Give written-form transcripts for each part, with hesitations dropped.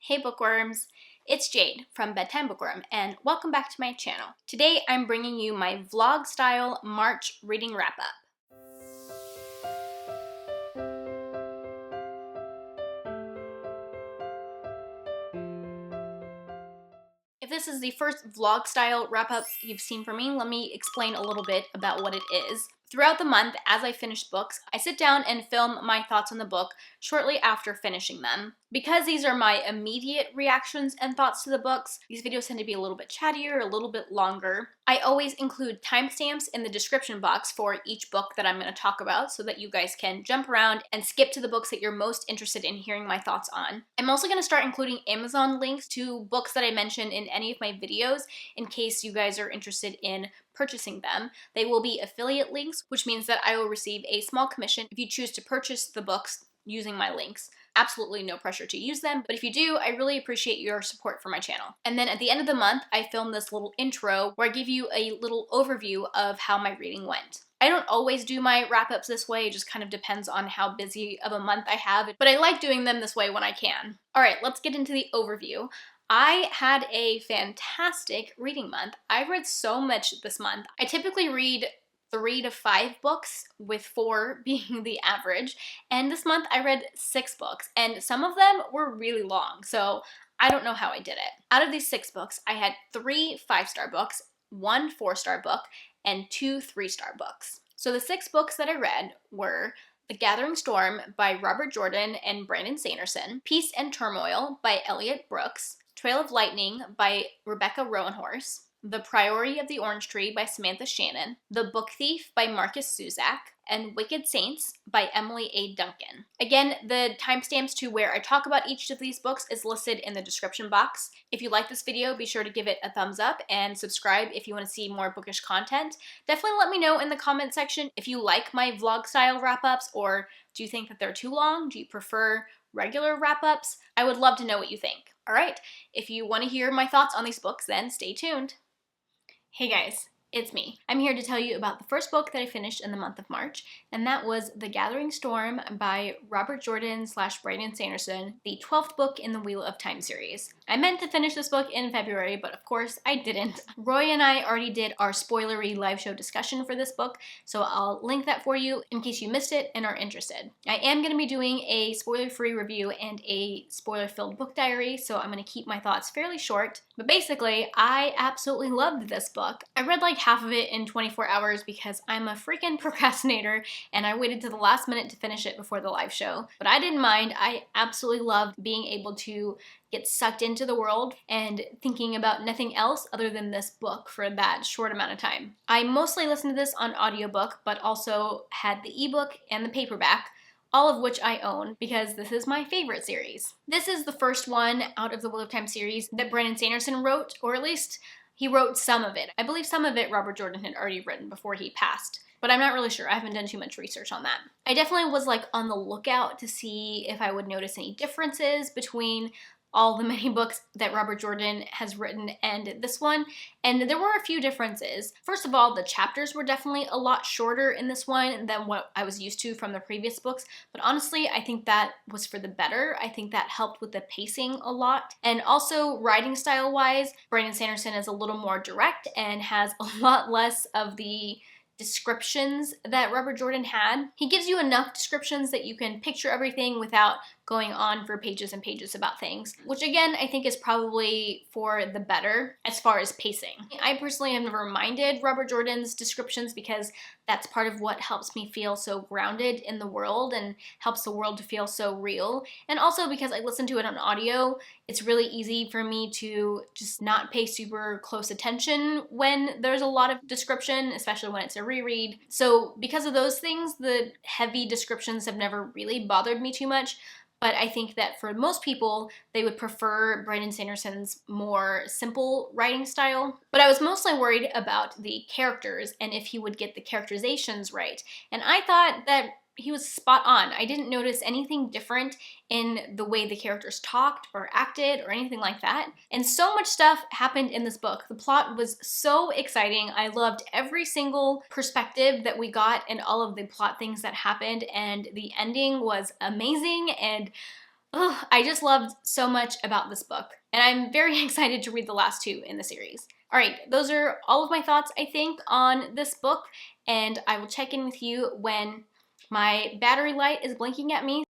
Hey bookworms, it's Jade from Bedtime Bookworm and welcome back to my channel. Today I'm bringing you my vlog style March reading wrap up. If this is the first vlog style wrap up you've seen from me, let me explain a little bit about what it is. Throughout the month, as I finish books, I sit down and film my thoughts on the book shortly after finishing them. Because these are my immediate reactions and thoughts to the books, these videos tend to be a little bit chattier, a little bit longer. I always include timestamps in the description box for each book that I'm going to talk about so that you guys can jump around and skip to the books that you're most interested in hearing my thoughts on. I'm also going to start including Amazon links to books that I mention in any of my videos in case you guys are interested in purchasing them. They will be affiliate links, which means that I will receive a small commission if you choose to purchase the books using my links. Absolutely no pressure to use them, but if you do, I really appreciate your support for my channel. And then at the end of the month, I film this little intro where I give you a little overview of how my reading went. I don't always do my wrap-ups this way, it just kind of depends on how busy of a month I have, but I like doing them this way when I can. Alright, let's get into the overview. I had a fantastic reading month. I read so much this month. I typically read 3 to 5 books, with 4 being the average, and this month I read 6 books, and some of them were really long, so I don't know how I did it. Out of these 6 books, I had 3 5-star books, 1 4-star book, and 2 3-star books. So the 6 books that I read were The Gathering Storm by Robert Jordan and Brandon Sanderson, Peace and Turmoil by Elliot Brooks, Trail of Lightning by Rebecca Roanhorse, The Priory of the Orange Tree by Samantha Shannon, The Book Thief by Markus Zusak, and Wicked Saints by Emily A. Duncan. Again, the timestamps to where I talk about each of these books is listed in the description box. If you like this video, be sure to give it a thumbs up and subscribe if you want to see more bookish content. Definitely let me know in the comment section if you like my vlog style wrap-ups, or do you think that they're too long? Do you prefer regular wrap-ups? I would love to know what you think. Alright, if you want to hear my thoughts on these books, then stay tuned. Hey guys, it's me. I'm here to tell you about the first book that I finished in the month of March, and that was The Gathering Storm by Robert Jordan / Brandon Sanderson, the 12th book in the Wheel of Time series. I meant to finish this book in February, but of course I didn't. Roy and I already did our spoilery live show discussion for this book, so I'll link that for you in case you missed it and are interested. I am going to be doing a spoiler-free review and a spoiler-filled book diary, so I'm going to keep my thoughts fairly short. But basically, I absolutely loved this book. I read like half of it in 24 hours because I'm a freaking procrastinator and I waited to the last minute to finish it before the live show. But I didn't mind. I absolutely loved being able to get sucked into the world and thinking about nothing else other than this book for that short amount of time. I mostly listened to this on audiobook, but also had the ebook and the paperback, all of which I own because this is my favorite series. This is the first one out of the Wheel of Time series that Brandon Sanderson wrote, or at least he wrote some of it. I believe some of it Robert Jordan had already written before he passed, but I'm not really sure. I haven't done too much research on that. I definitely was like on the lookout to see if I would notice any differences between all the many books that Robert Jordan has written and this one, and there were a few differences. First of all, the chapters were definitely a lot shorter in this one than what I was used to from the previous books, but honestly, I think that was for the better. I think that helped with the pacing a lot, and also writing style-wise, Brandon Sanderson is a little more direct and has a lot less of the descriptions that Robert Jordan had. He gives you enough descriptions that you can picture everything without going on for pages and pages about things, which again, I think is probably for the better as far as pacing. I personally have never minded Robert Jordan's descriptions because that's part of what helps me feel so grounded in the world and helps the world to feel so real. And also because I listen to it on audio, it's really easy for me to just not pay super close attention when there's a lot of description, especially when it's a reread. So because of those things, the heavy descriptions have never really bothered me too much. But I think that for most people, they would prefer Brandon Sanderson's more simple writing style. But I was mostly worried about the characters and if he would get the characterizations right. And I thought that he was spot on. I didn't notice anything different in the way the characters talked or acted or anything like that. And so much stuff happened in this book. The plot was so exciting. I loved every single perspective that we got and all of the plot things that happened, and the ending was amazing, and Oh, I just loved so much about this book, and I'm very excited to read the last two in the series. All right, those are all of my thoughts, I think, on this book, and I will check in with you when my battery light is blinking at me.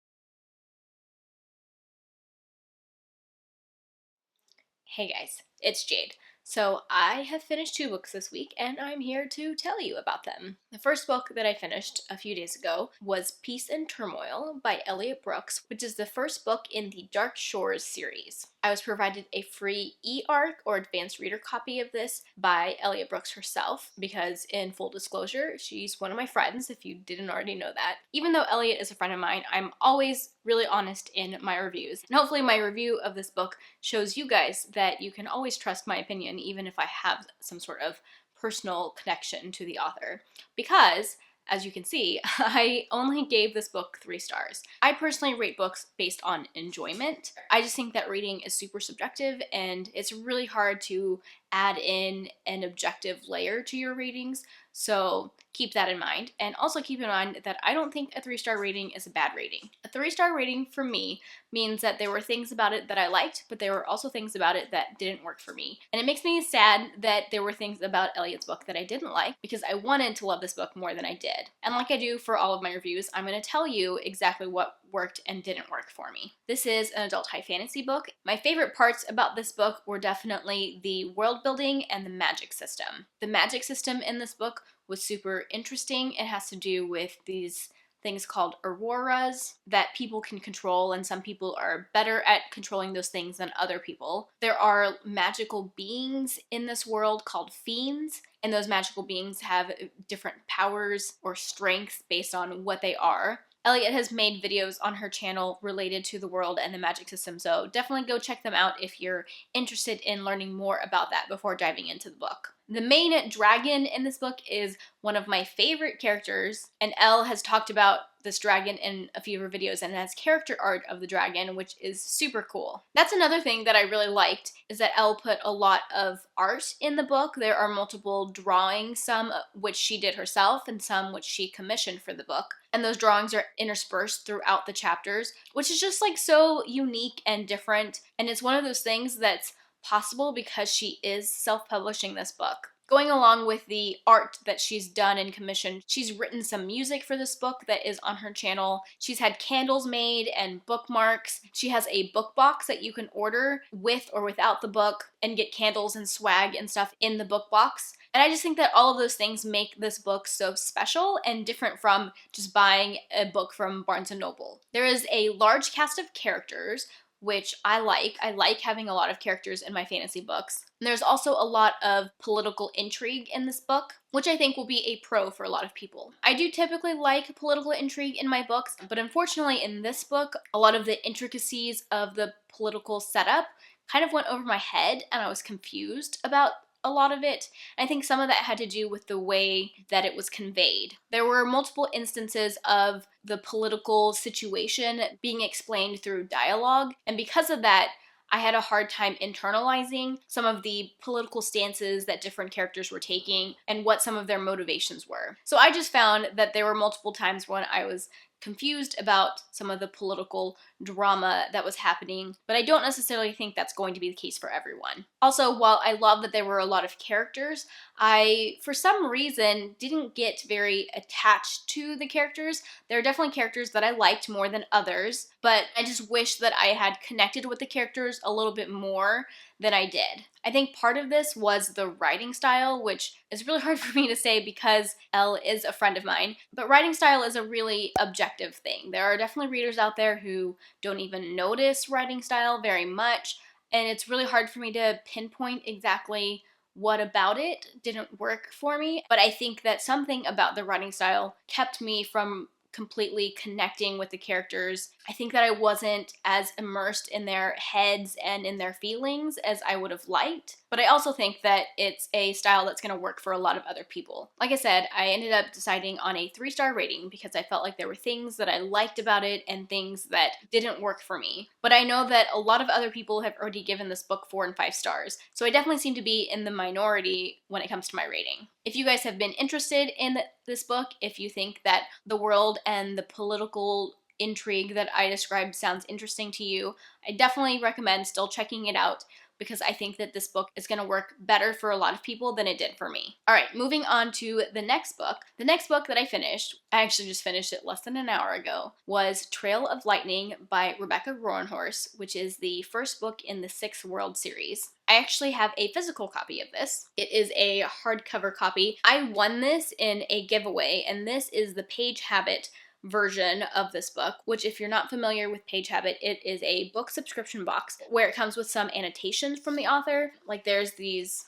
Hey guys, it's Jade. So I have finished two books this week and I'm here to tell you about them. The first book that I finished a few days ago was Peace and Turmoil by Elliot Brooks, which is the first book in the Dark Shores series. I was provided a free eARC or advanced reader copy of this by Elliot Brooks herself because, in full disclosure, she's one of my friends, if you didn't already know that. Even though Elliot is a friend of mine, I'm always really honest in my reviews. And hopefully my review of this book shows you guys that you can always trust my opinion even if I have some sort of personal connection to the author. Because, as you can see, I only gave this book 3 stars. I personally rate books based on enjoyment. I just think that reading is super subjective and it's really hard to add in an objective layer to your ratings, so keep that in mind. And also keep in mind that I don't think a 3-star rating is a bad rating. A 3-star rating for me means that there were things about it that I liked, but there were also things about it that didn't work for me. And it makes me sad that there were things about Elliot's book that I didn't like because I wanted to love this book more than I did. And like I do for all of my reviews, I'm going to tell you exactly what worked and didn't work for me. This is an adult high fantasy book. My favorite parts about this book were definitely the world building and the magic system. The magic system in this book was super interesting. It has to do with these things called auroras that people can control, and some people are better at controlling those things than other people. There are magical beings in this world called fiends, and those magical beings have different powers or strengths based on what they are. Elliot has made videos on her channel related to the world and the magic system, so definitely go check them out if you're interested in learning more about that before diving into the book. The main dragon in this book is one of my favorite characters, and Elle has talked about this dragon in a few of her videos and has character art of the dragon, which is super cool. That's another thing that I really liked, is that Elle put a lot of art in the book. There are multiple drawings, some which she did herself and some which she commissioned for the book. And those drawings are interspersed throughout the chapters, which is just like so unique and different. And it's one of those things that's possible because she is self-publishing this book. Going along with the art that she's done and commissioned, she's written some music for this book that is on her channel. She's had candles made and bookmarks. She has a book box that you can order with or without the book and get candles and swag and stuff in the book box. And I just think that all of those things make this book so special and different from just buying a book from Barnes & Noble. There is a large cast of characters, which I like. I like having a lot of characters in my fantasy books. And there's also a lot of political intrigue in this book, which I think will be a pro for a lot of people. I do typically like political intrigue in my books, but unfortunately in this book, a lot of the intricacies of the political setup kind of went over my head and I was confused about a lot of it. I think some of that had to do with the way that it was conveyed. There were multiple instances of the political situation being explained through dialogue, and because of that, I had a hard time internalizing some of the political stances that different characters were taking and what some of their motivations were. So I just found that there were multiple times when I was confused about some of the political drama that was happening, but I don't necessarily think that's going to be the case for everyone. Also, while I love that there were a lot of characters, I, for some reason, didn't get very attached to the characters. There are definitely characters that I liked more than others, but I just wish that I had connected with the characters a little bit more than I did. I think part of this was the writing style, which is really hard for me to say because Elle is a friend of mine, but writing style is a really objective thing. There are definitely readers out there who don't even notice writing style very much, and it's really hard for me to pinpoint exactly what about it didn't work for me, but I think that something about the writing style kept me from completely connecting with the characters. I think that I wasn't as immersed in their heads and in their feelings as I would have liked, but I also think that it's a style that's going to work for a lot of other people. Like I said, I ended up deciding on a 3-star rating because I felt like there were things that I liked about it and things that didn't work for me. But I know that a lot of other people have already given this book 4 and 5 stars, so I definitely seem to be in the minority when it comes to my rating. If you guys have been interested in this book, if you think that the world and the political intrigue that I described sounds interesting to you, I definitely recommend still checking it out, because I think that this book is going to work better for a lot of people than it did for me. All right, moving on to the next book. The next book that I finished, I actually just finished it less than an hour ago, was Trail of Lightning by Rebecca Roanhorse, which is the first book in the Six World series. I actually have a physical copy of this. It is a hardcover copy. I won this in a giveaway, and this is the Page Habit version of this book, which, if you're not familiar with Page Habit, it is a book subscription box where it comes with some annotations from the author. Like there's these,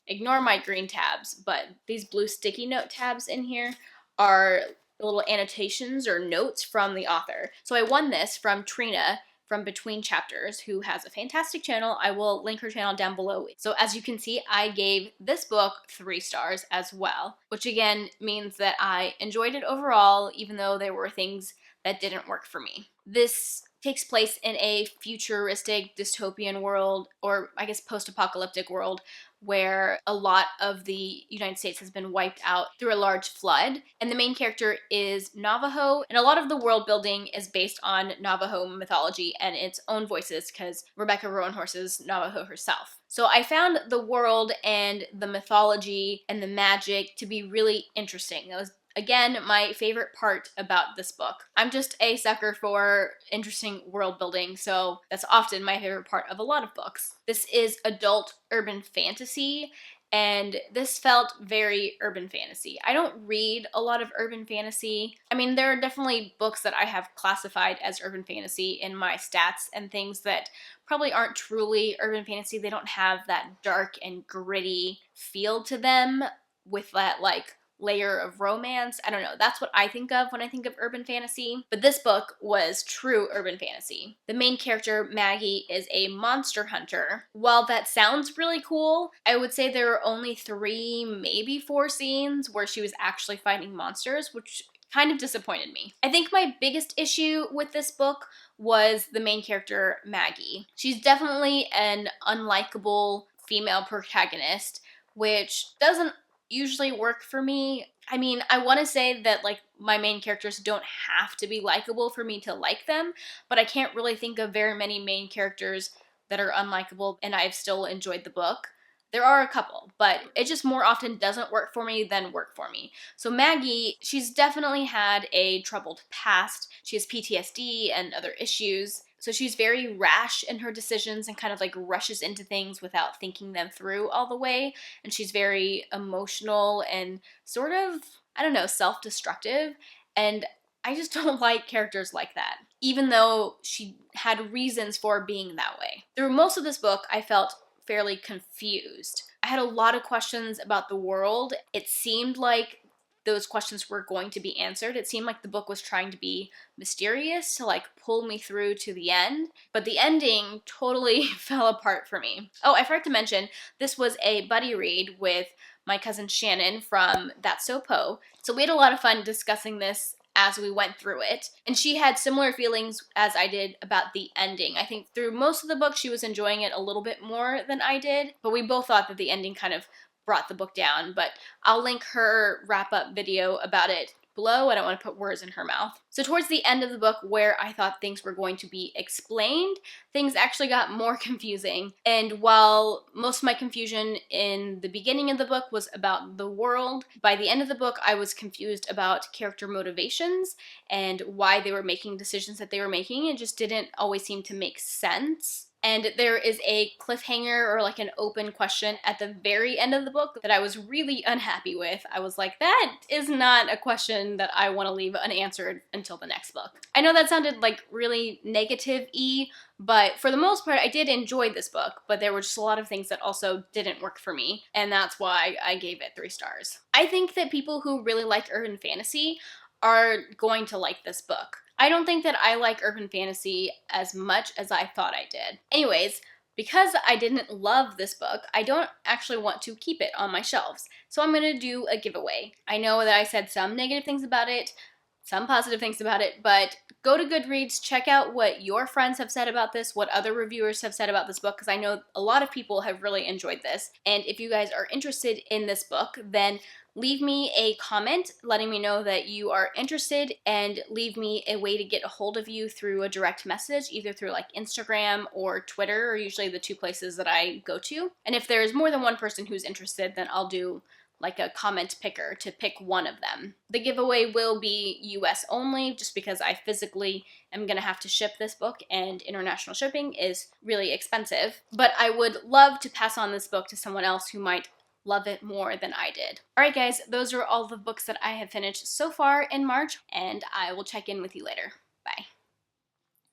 ignore my green tabs, but these blue sticky note tabs in here are little annotations or notes from the author. So I won this from Trina from Between Chapters, who has a fantastic channel. I will link her channel down below. So as you can see, I gave this book 3 stars as well, which again means that I enjoyed it overall, even though there were things that didn't work for me. This takes place in a futuristic dystopian world, or I guess post-apocalyptic world, where a lot of the United States has been wiped out through a large flood. And the main character is Navajo, and a lot of the world building is based on Navajo mythology and its own voices, because Rebecca Roanhorse is Navajo herself. So I found the world and the mythology and the magic to be really interesting. That was, again, my favorite part about this book. I'm just a sucker for interesting world building, so that's often my favorite part of a lot of books. This is adult urban fantasy, and this felt very urban fantasy. I don't read a lot of urban fantasy. I mean, there are definitely books that I have classified as urban fantasy in my stats and things that probably aren't truly urban fantasy. They don't have that dark and gritty feel to them with that, like, layer of romance. I don't know. That's what I think of when I think of urban fantasy. But this book was true urban fantasy. The main character, Maggie, is a monster hunter. While that sounds really cool, I would say there are only 3, maybe 4 scenes where she was actually fighting monsters, which kind of disappointed me. I think my biggest issue with this book was the main character, Maggie. She's definitely an unlikable female protagonist, which doesn't usually work for me. I mean, I want to say that, like, my main characters don't have to be likable for me to like them, but I can't really think of very many main characters that are unlikable and I've still enjoyed the book. There are a couple, but it just more often doesn't work for me than work for me. So Maggie, she's definitely had a troubled past. She has PTSD and other issues. So she's very rash in her decisions and kind of like rushes into things without thinking them through all the way. And she's very emotional and sort of, I don't know, self-destructive. And I just don't like characters like that, even though she had reasons for being that way. Through most of this book, I felt fairly confused. I had a lot of questions about the world. It seemed like those questions were going to be answered. It seemed like the book was trying to be mysterious to, like, pull me through to the end, but the ending totally fell apart for me. Oh, I forgot to mention, this was a buddy read with my cousin Shannon from That's So Poe. So we had a lot of fun discussing this as we went through it, and she had similar feelings as I did about the ending. I think through most of the book she was enjoying it a little bit more than I did, but we both thought that the ending kind of brought the book down. But I'll link her wrap-up video about it below. I don't want to put words in her mouth. So towards the end of the book, where I thought things were going to be explained, things actually got more confusing. And while most of my confusion in the beginning of the book was about the world, by the end of the book I was confused about character motivations and why they were making decisions that they were making. It just didn't always seem to make sense. And there is a cliffhanger, or like an open question at the very end of the book that I was really unhappy with. I was like, that is not a question that I want to leave unanswered until the next book. I know that sounded like really negative-y, but for the most part I did enjoy this book, but there were just a lot of things that also didn't work for me, and that's why I gave it 3 stars. I think that people who really like urban fantasy are going to like this book. I don't think that I like urban fantasy as much as I thought I did. Anyways, because I didn't love this book, I don't actually want to keep it on my shelves. So I'm going to do a giveaway. I know that I said some negative things about it, some positive things about it, but Go to Goodreads, check out what your friends have said about this, what other reviewers have said about this book, because I know a lot of people have really enjoyed this. And if you guys are interested in this book, then leave me a comment letting me know that you are interested, and leave me a way to get a hold of you through a direct message, either through like Instagram or Twitter, are usually the two places that I go to. And if there's more than one person who's interested, then I'll do like a comment picker to pick one of them. The giveaway will be US only, just because I physically am gonna have to ship this book, and international shipping is really expensive. But I would love to pass on this book to someone else who might love it more than I did. Alright guys, those are all the books that I have finished so far in March, and I will check in with you later. Bye.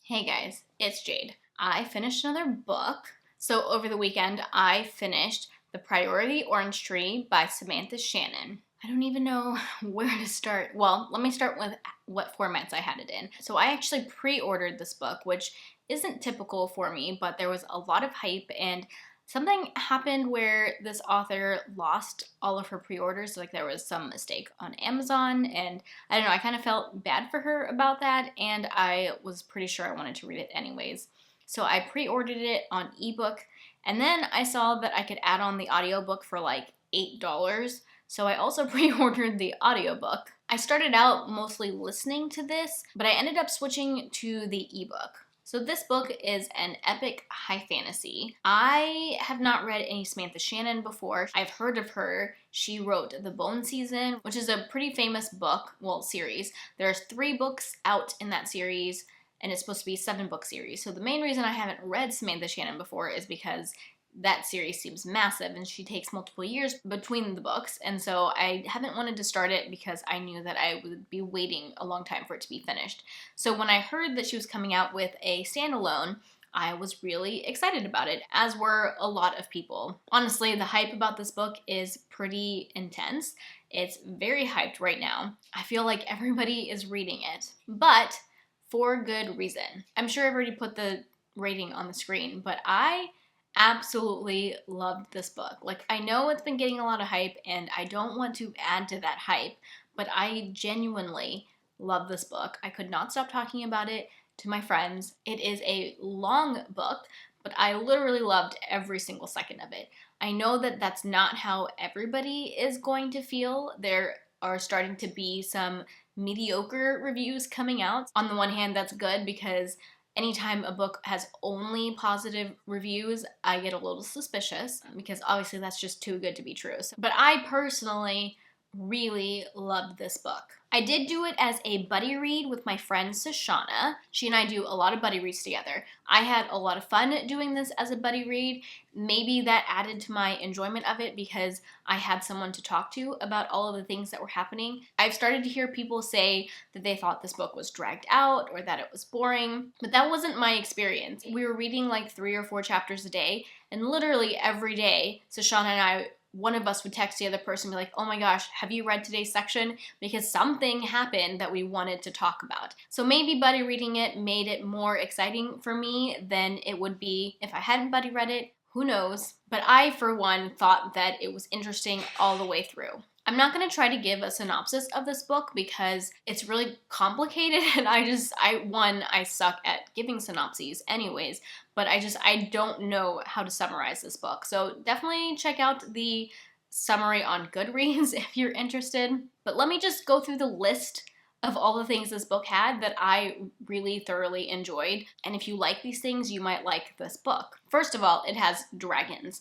Hey guys, it's Jade. I finished another book. So over the weekend, I finished The Priory Orange Tree by Samantha Shannon. I don't even know where to start. Well, let me start with what formats I had it in. So I actually pre-ordered this book, which isn't typical for me, but there was a lot of hype, and something happened where this author lost all of her pre-orders. Like there was some mistake on Amazon, and I don't know, I kind of felt bad for her about that, and I was pretty sure I wanted to read it anyways. So I pre-ordered it on ebook, and then I saw that I could add on the audiobook for like $8. So I also pre-ordered the audiobook. I started out mostly listening to this, but I ended up switching to the ebook. So this book is an epic high fantasy. I have not read any Samantha Shannon before. I've heard of her. She wrote The Bone Season, which is a pretty famous book, well, series. There's 3 books out in that series, and it's supposed to be a 7-book series. So the main reason I haven't read Samantha Shannon before is because that series seems massive, and she takes multiple years between the books, and so I haven't wanted to start it because I knew that I would be waiting a long time for it to be finished. So when I heard that she was coming out with a standalone, I was really excited about it, as were a lot of people. Honestly, the hype about this book is pretty intense. It's very hyped right now. I feel like everybody is reading it, but for good reason. I'm sure I've already put the rating on the screen, but I absolutely loved this book. Like, I know it's been getting a lot of hype, and I don't want to add to that hype, but I genuinely love this book. I could not stop talking about it to my friends. It is a long book, but I literally loved every single second of it. I know that that's not how everybody is going to feel. There are starting to be some mediocre reviews coming out. On the one hand, that's good, because anytime a book has only positive reviews, I get a little suspicious, because obviously that's just too good to be true. But I personally really loved this book. I did do it as a buddy read with my friend Sashana. She and I do a lot of buddy reads together. I had a lot of fun doing this as a buddy read. Maybe that added to my enjoyment of it because I had someone to talk to about all of the things that were happening. I've started to hear people say that they thought this book was dragged out or that it was boring, but that wasn't my experience. We were reading like 3 or 4 chapters a day, and literally every day, Sashana and I, one of us would text the other person and be like, oh my gosh, have you read today's section? Because something happened that we wanted to talk about. So maybe buddy reading it made it more exciting for me than it would be if I hadn't buddy read it. Who knows? But I, for one, thought that it was interesting all the way through. I'm not going to try to give a synopsis of this book because it's really complicated, and I suck at giving synopses anyways, but I don't know how to summarize this book. So definitely check out the summary on Goodreads if you're interested. But let me just go through the list of all the things this book had that I really thoroughly enjoyed. And if you like these things, you might like this book. First of all, it has dragons.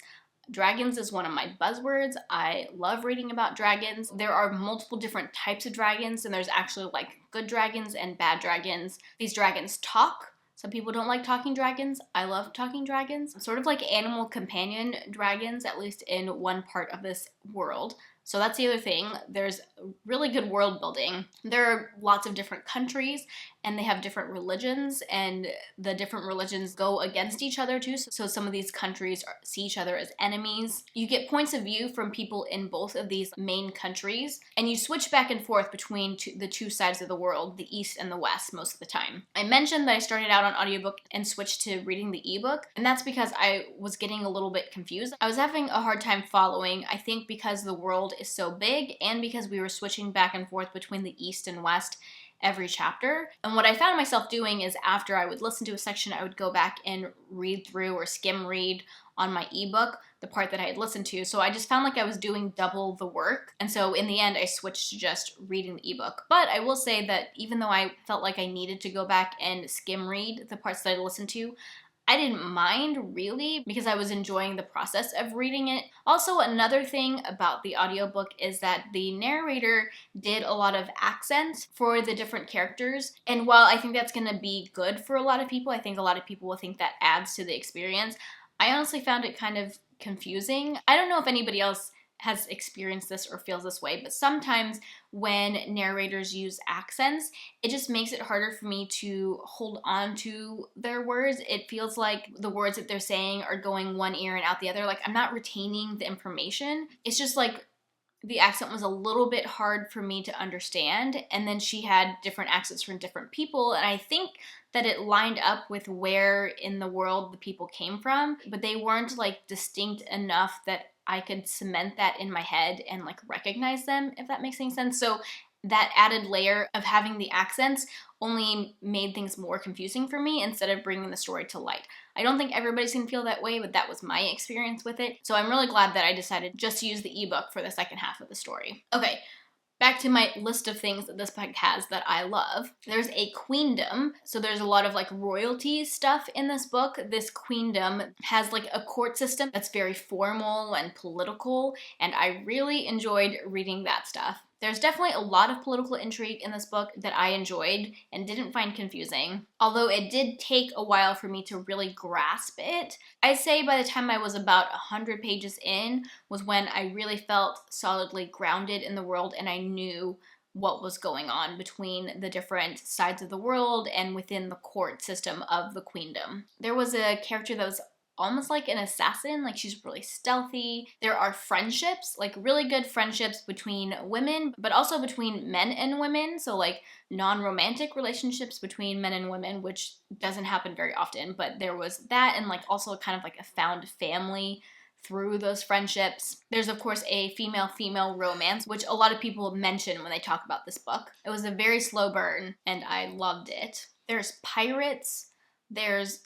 Dragons is one of my buzzwords. I love reading about dragons. There are multiple different types of dragons, and there's actually like good dragons and bad dragons. These dragons talk. Some people don't like talking dragons. I love talking dragons. Sort of like animal companion dragons, at least in one part of this world. So that's the other thing. There's really good world building. There are lots of different countries, and they have different religions, and the different religions go against each other too. So some of these countries see each other as enemies. You get points of view from people in both of these main countries, and you switch back and forth between the two sides of the world, the East and the West, most of the time. I mentioned that I started out on audiobook and switched to reading the ebook, and that's because I was getting a little bit confused. I was having a hard time following, I think because the world is so big, and because we were switching back and forth between the East and West, every chapter. And what I found myself doing is after I would listen to a section, I would go back and read through or skim read on my ebook the part that I had listened to. So I just found like I was doing double the work. And so in the end, I switched to just reading the ebook. But I will say that even though I felt like I needed to go back and skim read the parts that I listened to, I didn't mind really because I was enjoying the process of reading it. Also, another thing about the audiobook is that the narrator did a lot of accents for the different characters. And while I think that's going to be good for a lot of people, I think a lot of people will think that adds to the experience. I honestly found it kind of confusing. I don't know if anybody else has experienced this or feels this way, but sometimes when narrators use accents, it just makes it harder for me to hold on to their words. It feels like the words that they're saying are going one ear and out the other. Like I'm not retaining the information. It's just like the accent was a little bit hard for me to understand, and then she had different accents from different people, and I think that it lined up with where in the world the people came from, but they weren't like distinct enough that I could cement that in my head and like recognize them, if that makes any sense. So that added layer of having the accents only made things more confusing for me instead of bringing the story to light. I don't think everybody's gonna feel that way, but that was my experience with it. So I'm really glad that I decided just to use the ebook for the second half of the story. Okay, back to my list of things that this book has that I love. There's a queendom, so there's a lot of like royalty stuff in this book. This queendom has like a court system that's very formal and political, and I really enjoyed reading that stuff. There's definitely a lot of political intrigue in this book that I enjoyed and didn't find confusing, although it did take a while for me to really grasp it. I'd say by the time I was about 100 pages in was when I really felt solidly grounded in the world and I knew what was going on between the different sides of the world and within the court system of the queendom. There was a character that was almost like an assassin, like she's really stealthy. There are friendships, like really good friendships between women, but also between men and women, so like non-romantic relationships between men and women, which doesn't happen very often, but there was that, and like also kind of like a found family through those friendships. There's of course a female-female romance, which a lot of people mention when they talk about this book. It was a very slow burn, and I loved it. There's pirates, there's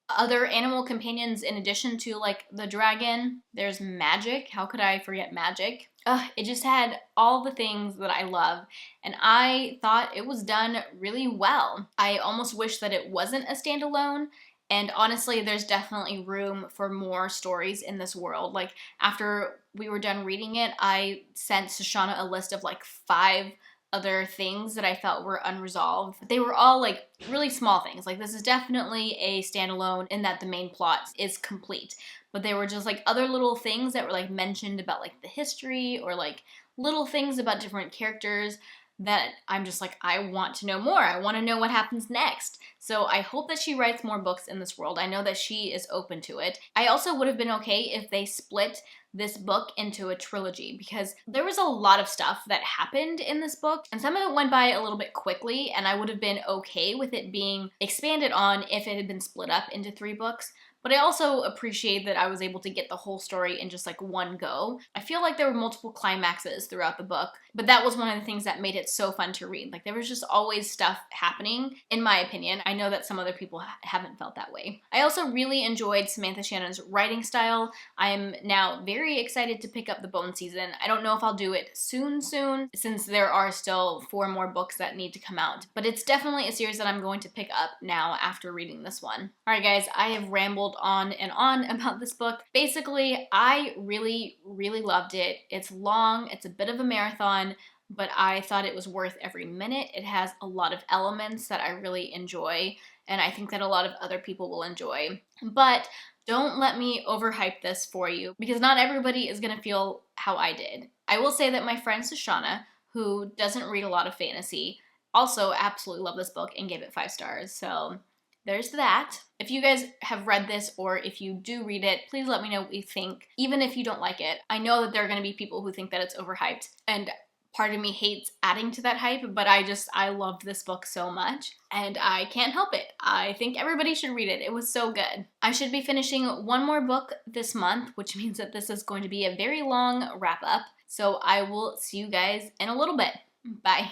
other animal companions in addition to like the dragon. There's magic. How could I forget magic? It just had all the things that I love, and I thought it was done really well. I almost wish that it wasn't a standalone, and honestly, there's definitely room for more stories in this world. Like, after we were done reading it, I sent Shoshana a list of like 5 other things that I felt were unresolved. They were all like really small things. Like this is definitely a standalone in that the main plot is complete. But they were just like other little things that were like mentioned about like the history or like little things about different characters that I'm just like, I want to know more. I want to know what happens next. So I hope that she writes more books in this world. I know that she is open to it. I also would have been okay if they split this book into a trilogy because there was a lot of stuff that happened in this book and some of it went by a little bit quickly, and I would have been okay with it being expanded on if it had been split up into 3 books. But I also appreciate that I was able to get the whole story in just like one go. I feel like there were multiple climaxes throughout the book, but that was one of the things that made it so fun to read. Like there was just always stuff happening, in my opinion. I know that some other people haven't felt that way. I also really enjoyed Samantha Shannon's writing style. I am now very excited to pick up the Bone season. I don't know if I'll do it soon, since there are still 4 more books that need to come out, but it's definitely a series that I'm going to pick up now after reading this one. Alright guys, I have rambled on and on about this book. Basically, I really loved it. It's long, it's a bit of a marathon, but I thought it was worth every minute. It has a lot of elements that I really enjoy, and I think that a lot of other people will enjoy. But don't let me overhype this for you, because not everybody is gonna feel how I did. I will say that my friend Shoshana, who doesn't read a lot of fantasy, also absolutely loved this book and gave it 5 stars, so there's that. If you guys have read this or if you do read it, please let me know what you think, even if you don't like it. I know that there are going to be people who think that it's overhyped, and part of me hates adding to that hype, but I loved this book so much, and I can't help it. I think everybody should read it. It was so good. I should be finishing 1 more book this month, which means that this is going to be a very long wrap-up, so I will see you guys in a little bit. Bye.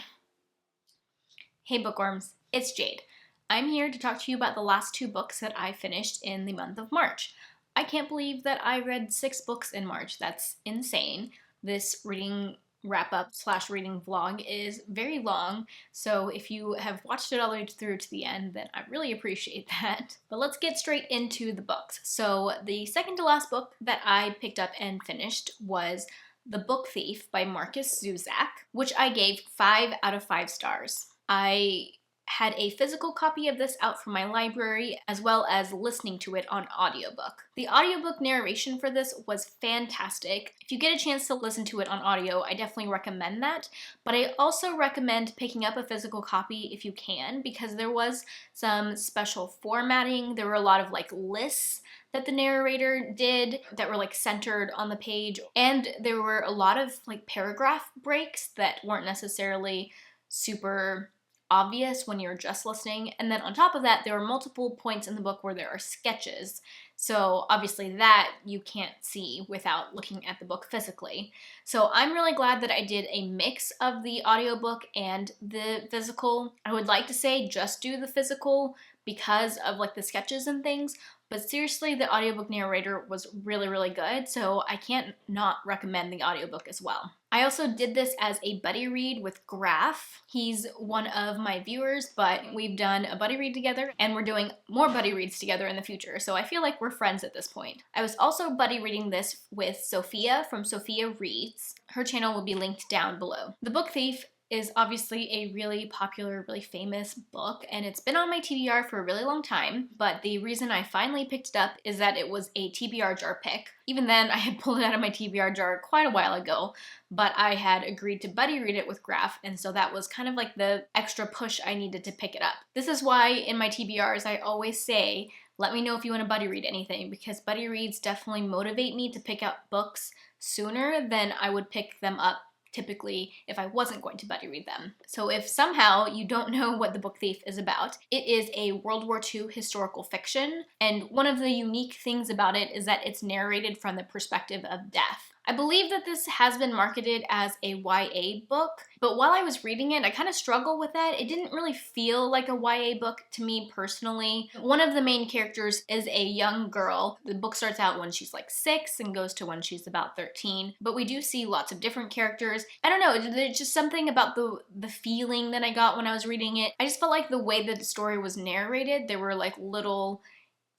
Hey bookworms, it's Jade. I'm here to talk to you about the last 2 books that I finished in the month of March. I can't believe that I read 6 books in March. That's insane. This reading wrap-up / reading vlog is very long, so if you have watched it all the way through to the end, then I really appreciate that. But let's get straight into the books. So the second to last book that I picked up and finished was The Book Thief by Markus Zusak, which I gave 5 out of 5 stars. I had a physical copy of this out from my library, as well as listening to it on audiobook. The audiobook narration for this was fantastic. If you get a chance to listen to it on audio, I definitely recommend that, but I also recommend picking up a physical copy if you can, because there was some special formatting. There were a lot of lists that the narrator did that were centered on the page, and there were a lot of paragraph breaks that weren't necessarily super obvious when you're just listening. And then on top of that, there are multiple points in the book where there are sketches. So obviously that you can't see without looking at the book physically. So I'm really glad that I did a mix of the audiobook and the physical. I would like to say just do the physical because of the sketches and things, but seriously, the audiobook narrator was really, really good, so I can't not recommend the audiobook as well. I also did this as a buddy read with Graf. He's one of my viewers, but we've done a buddy read together, and we're doing more buddy reads together in the future, so I feel like we're friends at this point. I was also buddy reading this with Sophia from Sophia Reads. Her channel will be linked down below. The Book Thief is obviously a really popular, really famous book, and it's been on my TBR for a really long time, but the reason I finally picked it up is that it was a TBR jar pick. Even then, I had pulled it out of my TBR jar quite a while ago, but I had agreed to buddy read it with Graf, and so that was kind of the extra push I needed to pick it up. This is why in my TBRs I always say, let me know if you want to buddy read anything, because buddy reads definitely motivate me to pick up books sooner than I would pick them up typically if I wasn't going to buddy read them. So if somehow you don't know what The Book Thief is about, it is a World War II historical fiction, and one of the unique things about it is that it's narrated from the perspective of death. I believe that this has been marketed as a YA book, but while I was reading it, I kind of struggled with that. It didn't really feel like a YA book to me personally. One of the main characters is a young girl. The book starts out when she's 6 and goes to when she's about 13, but we do see lots of different characters. I don't know, there's just something about the feeling that I got when I was reading it. I just felt like the way that the story was narrated, there were little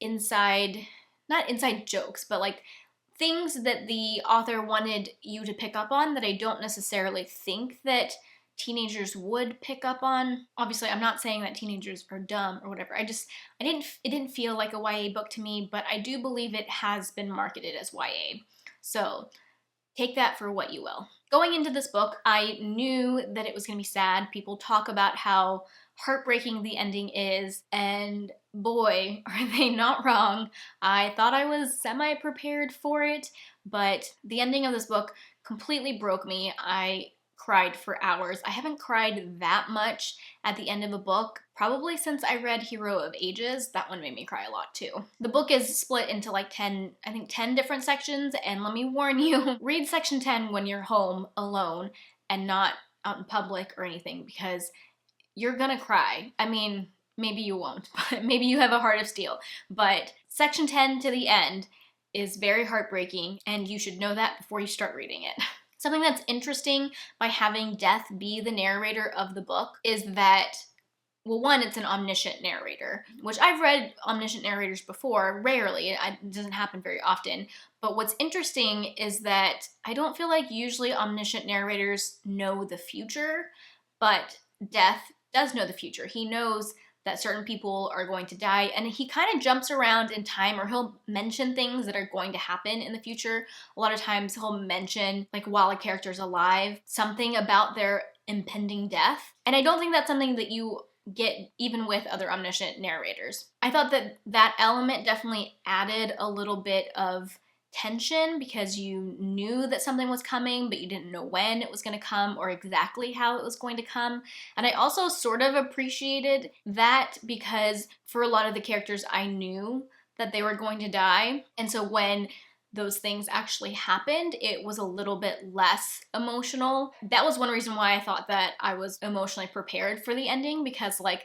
not inside jokes, but things that the author wanted you to pick up on that I don't necessarily think that teenagers would pick up on. Obviously, I'm not saying that teenagers are dumb or whatever. It didn't feel like a YA book to me, but I do believe it has been marketed as YA. So take that for what you will. Going into this book, I knew that it was going to be sad. People talk about how heartbreaking the ending is, and boy, are they not wrong. I thought I was semi-prepared for it, but the ending of this book completely broke me. I cried for hours. I haven't cried that much at the end of a book, probably since I read Hero of Ages. That one made me cry a lot too. The book is split into 10 different sections, and let me warn you, read section 10 when you're home alone and not out in public or anything, because you're gonna cry. I mean, maybe you won't, but maybe you have a heart of steel. But section 10 to the end is very heartbreaking, and you should know that before you start reading it. Something that's interesting by having death be the narrator of the book is that, well, one, it's an omniscient narrator, which I've read omniscient narrators before, rarely, it doesn't happen very often, but what's interesting is that I don't feel like usually omniscient narrators know the future, but death does know the future. He knows that certain people are going to die, and he kind of jumps around in time, or he'll mention things that are going to happen in the future. A lot of times he'll mention, while a character's alive, something about their impending death, and I don't think that's something that you get even with other omniscient narrators. I thought that that element definitely added a little bit of tension, because you knew that something was coming, but you didn't know when it was going to come or exactly how it was going to come. And I also sort of appreciated that, because for a lot of the characters I knew that they were going to die, and so when those things actually happened, it was a little bit less emotional. That was one reason why I thought that I was emotionally prepared for the ending, because like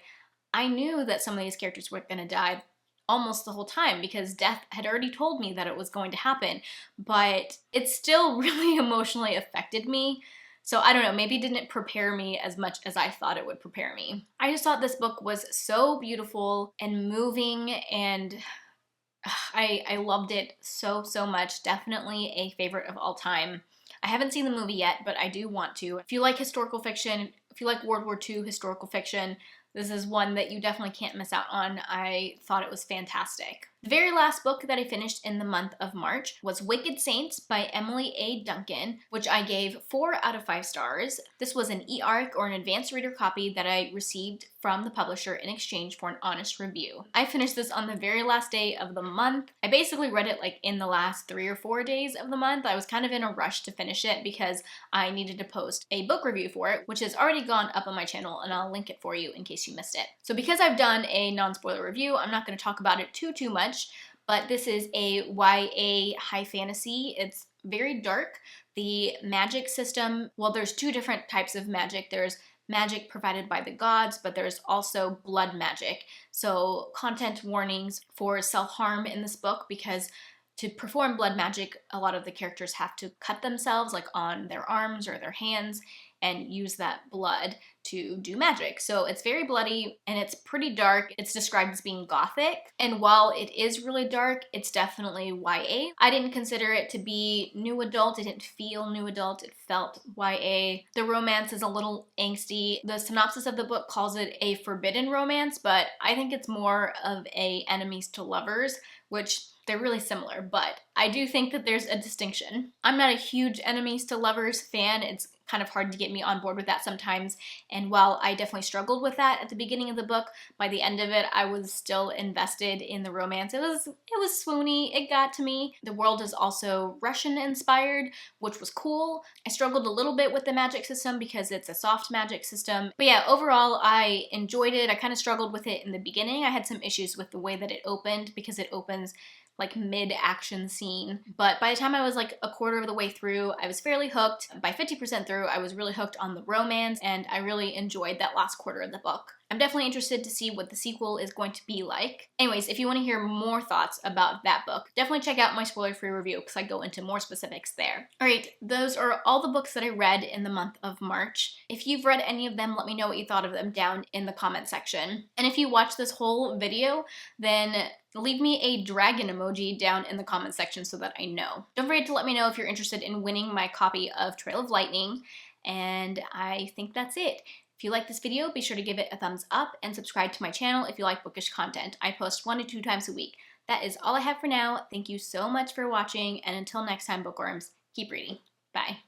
I knew that some of these characters were gonna die almost the whole time because death had already told me that it was going to happen, but it still really emotionally affected me. So I don't know, maybe it didn't prepare me as much as I thought it would prepare me. I just thought this book was so beautiful and moving, and I loved it so, so much. Definitely a favorite of all time. I haven't seen the movie yet, but I do want to. If you like historical fiction, if you like World War II historical fiction, this is one that you definitely can't miss out on. I thought it was fantastic. The very last book that I finished in the month of March was Wicked Saints by Emily A. Duncan, which I gave 4 out of 5 stars. This was an eARC, or an advanced reader copy, that I received from the publisher in exchange for an honest review. I finished this on the very last day of the month. I basically read it like in the last 3 or 4 days of the month. I was kind of in a rush to finish it because I needed to post a book review for it, which has already gone up on my channel, and I'll link it for you in case you missed it. So because I've done a non-spoiler review, I'm not going to talk about it too much, but this is a YA high fantasy. It's very dark. The magic system, well, there's 2 different types of magic. There's magic provided by the gods, but there's also blood magic. So content warnings for self-harm in this book, because to perform blood magic, a lot of the characters have to cut themselves, like on their arms or their hands, and use that blood to do magic. So it's very bloody and it's pretty dark. It's described as being gothic, and while it is really dark, it's definitely YA. I didn't consider it to be new adult. It didn't feel new adult. It felt YA. The romance is a little angsty. The synopsis of the book calls it a forbidden romance, but I think it's more of a enemies to lovers, which they're really similar, but I do think that there's a distinction. I'm not a huge enemies to lovers fan. It's kind of hard to get me on board with that sometimes, and while I definitely struggled with that at the beginning of the book, by the end of it I was still invested in the romance. It was swoony. It got to me. The world is also Russian inspired, which was cool. I struggled a little bit with the magic system because it's a soft magic system, but yeah, overall I enjoyed it. I kind of struggled with it in the beginning. I had some issues with the way that it opened, because it opens like mid-action scene. But by the time I was like a quarter of the way through, I was fairly hooked. By 50% through, I was really hooked on the romance, and I really enjoyed that last quarter of the book. I'm definitely interested to see what the sequel is going to be like. Anyways, if you want to hear more thoughts about that book, definitely check out my spoiler-free review because I go into more specifics there. Alright, those are all the books that I read in the month of March. If you've read any of them, let me know what you thought of them down in the comment section. And if you watched this whole video, then leave me a dragon emoji down in the comment section so that I know. Don't forget to let me know if you're interested in winning my copy of Trail of Lightning, and I think that's it. If you like this video, be sure to give it a thumbs up and subscribe to my channel if you like bookish content. I post 1 to 2 times a week. That is all I have for now. Thank you so much for watching, and until next time, bookworms, keep reading. Bye.